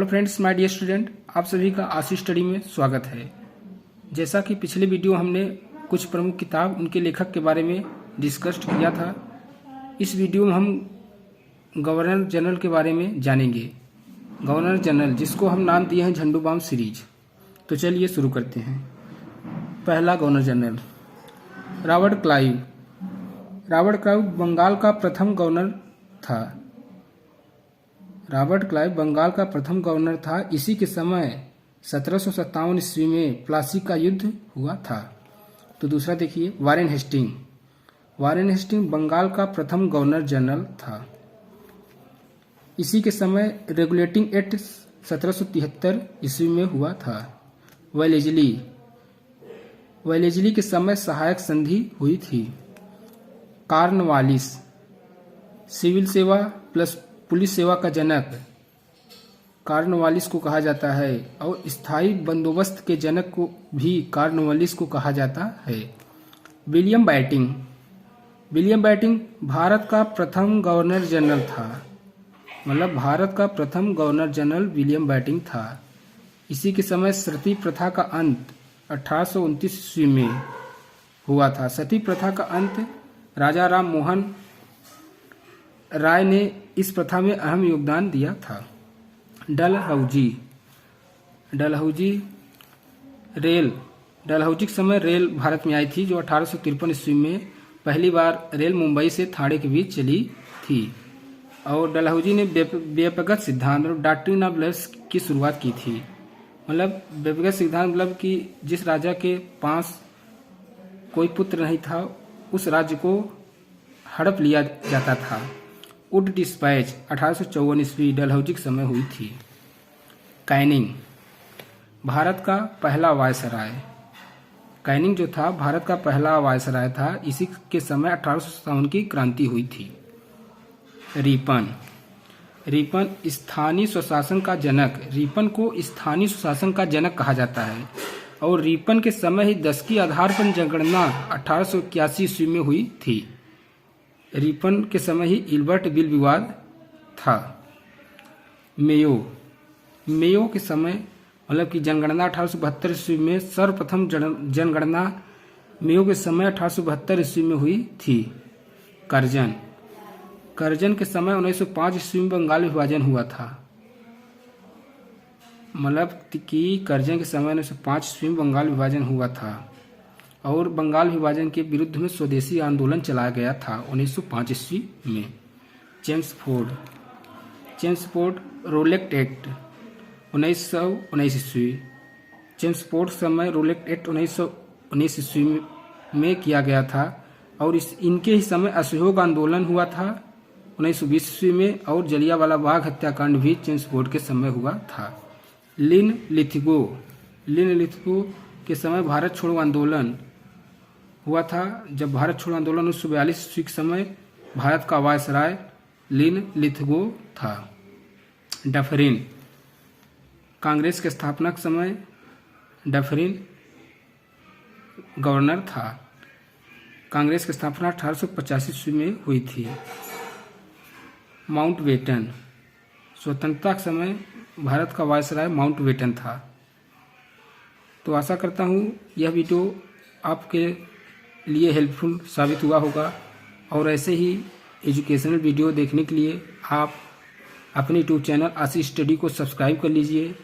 Hello friends, my dear student, आप सभी का आशीष स्टडी में स्वागत है। जैसा कि पिछले वीडियो हमने कुछ प्रमुख किताब उनके लेखक के बारे में डिस्कस किया था, इस वीडियो में हम गवर्नर जनरल के बारे में जानेंगे। गवर्नर जनरल, जिसको हम नाम दिए हैं झंडू बाम सीरीज। तो चलिए शुरू करते हैं। पहला governor general Robert Clive. Robert Clive Bengal का प्रथम गवर्नर था। रॉबर्ट क्लाइव बंगाल का प्रथम गवर्नर था। इसी के समय 1757 ईस्वी में प्लासी का युद्ध हुआ था। तो दूसरा देखिए, Warren Hasting. Warren Hasting Bengal का प्रथम गवर्नर जनरल था। इसी के समय रेगुलेटिंग एक्ट 1773 ईस्वी में हुआ था। वेलेजली। वेलेजली के समय सहायक संधि हुई थी। कार्नवालिस। सिविल सेवा प्लस पुलिस सेवा का जनक कार्नवालिस को कहा जाता है और स्थायी बंदोबस्त के जनक को भी कार्नवालिस को कहा जाता है। William batting. William batting Bharat का प्रथम गवर्नर जनरल था। मतलब भारत का प्रथम गवर्नर जनरल विलियम बैटिंग था। इसी के समय सती प्रथा का अंत 1829 ईस्वी में हुआ था। सती प्रथा का अंत राजा राम मोहन राय ने इस प्रथा में अहम योगदान दिया था। डलहौजी। डलहौजी रेल। डलहौजी के समय रेल भारत में आई थी, जो 1853 ईस्वी में पहली बार रेल मुंबई से थाने के बीच चली थी। और डलहौजी ने व्यक्तिगत सिद्धांत और डॉक्ट्रिन ऑफ लॉस की शुरुआत की थी। मतलब व्यक्तिगत सिद्धांत मतलब कि जिस राजा के पास कोई पुत्र नहीं था, उस राज्य को हड़प लिया जाता था। वुड डिस्पैच 1854 ईस्वी डलहौजी के समय हुई थी। कैनिंग भारत का पहला वायसराय। कैनिंग जो था भारत का पहला वायसराय था। इसी के समय 1857 की क्रांति हुई थी। रिपन। रिपन स्थानीय स्वशासन का जनक। रिपन को स्थानीय स्वशासन का जनक कहा जाता है और रिपन के समय ही 10 की आधार पर जनगणना 1881 ईस्वी में हुई थी। रिपन के समय ही इल्बर्ट बिल विवाद था। मेयो। मेयो के समय मतलब कि जनगणना 1872 ईस्वी में सर्वप्रथम जनगणना मेयो के समय 1872 ईस्वी में हुई थी। कर्जन। कर्जन के समय 1905 ईस्वी में बंगाल विभाजन हुआ था। मतलब कि कर्जन के समय 1905 ईस्वी में बंगाल विभाजन हुआ था और बंगाल विभाजन के विरुद्ध में स्वदेशी आंदोलन चलाया गया था 1905 ईस्वी में। चेम्सफोर्ड। चेम्सफोर्ड रोलेक्ट एक्ट 1919 ईस्वी। चेम्सफोर्ड समय रोलेक्ट एक्ट 1919 ईस्वी में किया गया था और इनके ही समय असहयोग आंदोलन हुआ था 1920 ईस्वी में और जलियांवाला बाग हत्याकांड भी चेम्सफोर्ड के समय हुआ था। लिन लिथगो। लिन लिथगो के समय भारत छोड़ो आंदोलन हुआ था। जब भारत छोड़ो आंदोलन 1942 ईस्वी के समय भारत का वायसराय लिन लिथगो था। डफरिन। कांग्रेस के स्थापना के समय डफरिन गवर्नर था। कांग्रेस की स्थापना 1885 ईस्वी में हुई थी। माउंटबेटन। स्वतंत्रता के समय भारत का वायसराय माउंटबेटन था। तो आशा करता हूँ यह वीडियो आपके लिए हेल्पफुल साबित हुआ होगा और ऐसे ही एजुकेशनल वीडियो देखने के लिए आप अपने यूट्यूब चैनल आशीष स्टडी को सब्सक्राइब कर लीजिए।